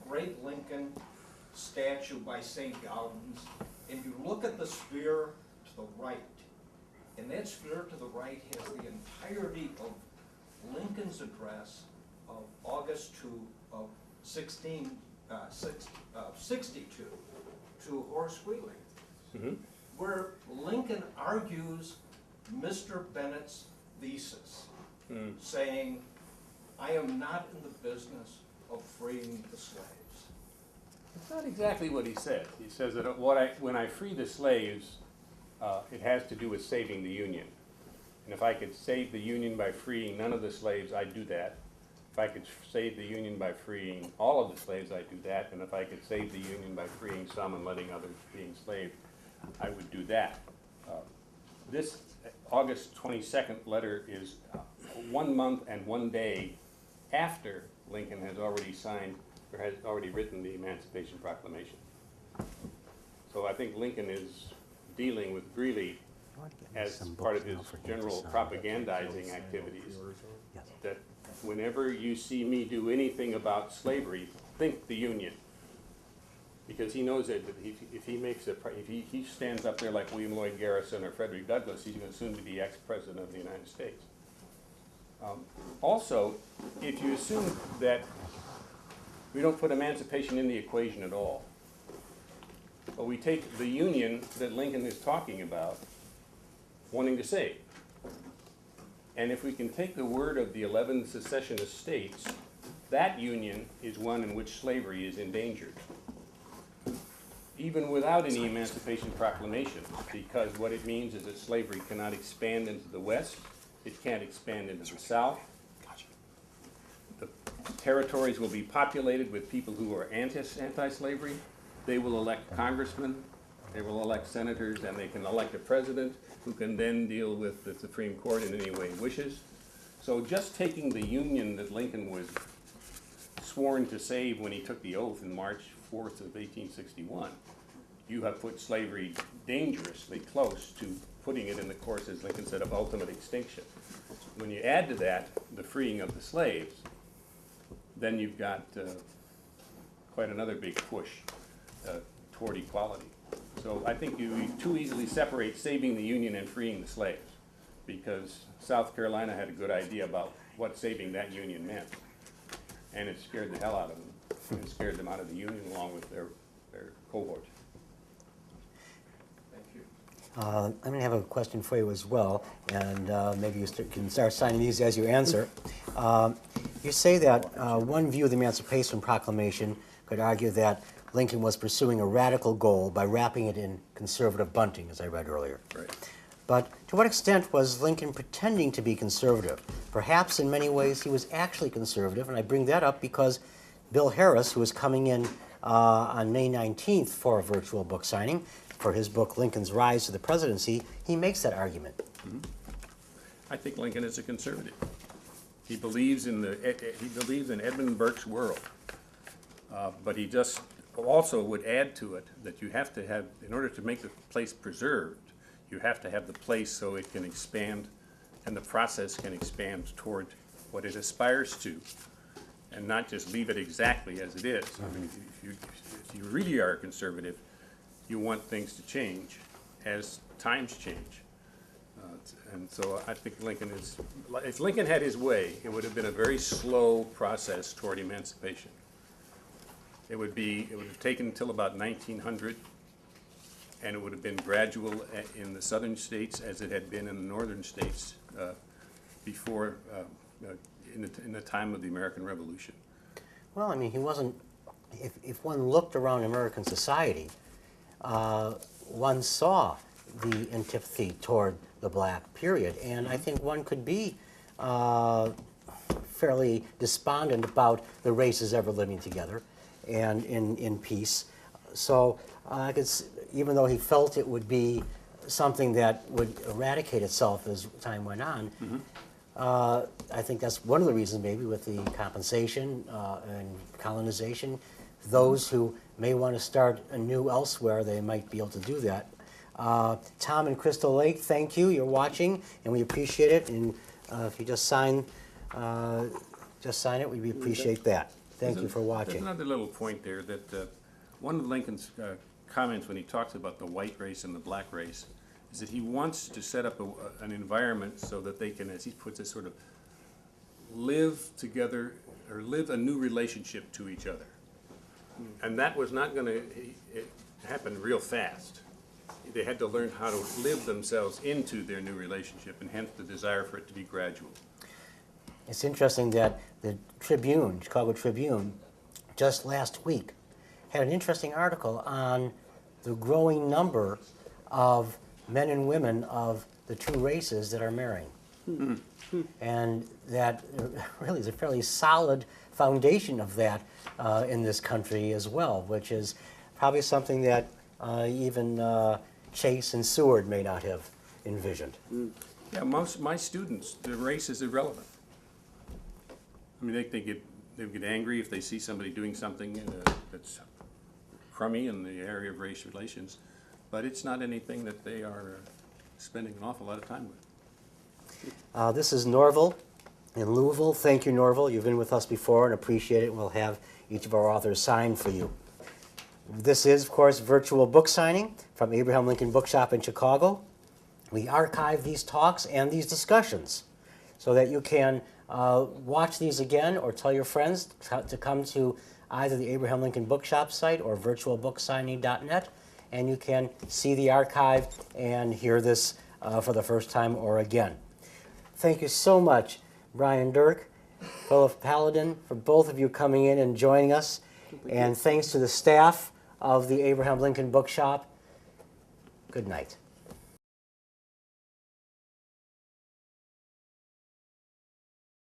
great Lincoln statue by St. Gaudens, and you look at the sphere to the right, and that sphere to the right has the entirety of Lincoln's address of August 2 of 62 to Horace Greeley, where Lincoln argues Mr. Bennett's thesis, saying, I am not in the business of freeing the slaves. It's not exactly what he says. He says that when I free the slaves, it has to do with saving the Union. And if I could save the Union by freeing none of the slaves, I'd do that. If I could save the Union by freeing all of the slaves, I'd do that. And if I could save the Union by freeing some and letting others be enslaved, I would do that. This August 22nd letter is 1 month and 1 day after Lincoln has already signed or has already written the Emancipation Proclamation. So I think Lincoln is dealing with Greeley as part of his general propagandizing activities, that whenever you see me do anything about slavery, think the Union. Because he knows that if he stands up there like William Lloyd Garrison or Frederick Douglass, he's going to soon be the ex-president of the United States. Also, if you assume that we don't put emancipation in the equation at all, but we take the Union that Lincoln is talking about, wanting to save, and if we can take the word of the 11 secessionist states, that Union is one in which slavery is endangered. Even without any Emancipation Proclamation, because what it means is that slavery cannot expand into the West, it can't expand into the South. The territories will be populated with people who are anti-slavery. They will elect congressmen, they will elect senators, and they can elect a president who can then deal with the Supreme Court in any way he wishes. So just taking the Union that Lincoln was sworn to save when he took the oath in March 4th of 1861, you have put slavery dangerously close to putting it in the course, as Lincoln said, of ultimate extinction. When you add to that the freeing of the slaves, then you've got quite another big push toward equality. So I think you too easily separate saving the Union and freeing the slaves, because South Carolina had a good idea about what saving that Union meant, and it scared the hell out of them. It scared them out of the Union along with their cohorts. Thank you. I'm going to have a question for you as well, and maybe you can start signing these as you answer. You say that one view of the Emancipation Proclamation could argue that Lincoln was pursuing a radical goal by wrapping it in conservative bunting, as I read earlier. Right. But to what extent was Lincoln pretending to be conservative? Perhaps in many ways he was actually conservative, and I bring that up because Bill Harris, who is coming in on May 19th for a virtual book signing for his book Lincoln's Rise to the Presidency, he makes that argument. Mm-hmm. I think Lincoln is a conservative. He believes in Edmund Burke's world, but he just also would add to it that you have to have, in order to make the place preserved, you have to have the place so it can expand and the process can expand toward what it aspires to, and not just leave it exactly as it is. I mean, if you really are a conservative, you want things to change as times change. And so I think Lincoln is, if Lincoln had his way, it would have been a very slow process toward emancipation. It would have taken until about 1900, and it would have been gradual in the southern states as it had been in the northern states before, in the time of the American Revolution. Well, I mean, he wasn't, if one looked around American society, one saw the antipathy toward the black period, and I think one could be fairly despondent about the races ever living together and in peace. So I could, even though he felt it would be something that would eradicate itself as time went on, I think that's one of the reasons maybe with the compensation and colonization, those who may want to start anew elsewhere, they might be able to do that. Tom and Crystal Lake, thank you. You're watching, and we appreciate it. And if you just sign it, we appreciate that. Thank you for There's watching. another little point there that one of Lincoln's comments when he talks about the white race and the black race is that he wants to set up an environment so that they can, as he puts it, sort of live together or live a new relationship to each other. And that was not going to happen real fast. They had to learn how to live themselves into their new relationship, and hence the desire for it to be gradual. It's interesting that the Tribune, Chicago Tribune, just last week had an interesting article on the growing number of men and women of the two races that are marrying. And that really is a fairly solid foundation of that in this country as well, which is probably something that even Chase and Seward may not have envisioned. Yeah, most my students, the race is irrelevant. I mean, they get angry if they see somebody doing something that's crummy in the area of race relations, but it's not anything that they are spending an awful lot of time with. This is Norval in Louisville. Thank you, Norval. You've been with us before and appreciate it. We'll have each of our authors sign for you. This is, of course, virtual book signing from Abraham Lincoln Bookshop in Chicago. We archive these talks and these discussions so that you can watch these again or tell your friends to come to either the Abraham Lincoln Bookshop site or virtualbooksigning.net, and you can see the archive and hear this for the first time or again. Thank you so much, Brian Dirck, Phillip Paludan, for both of you coming in and joining us. And thanks to the staff of the Abraham Lincoln Bookshop. Good night.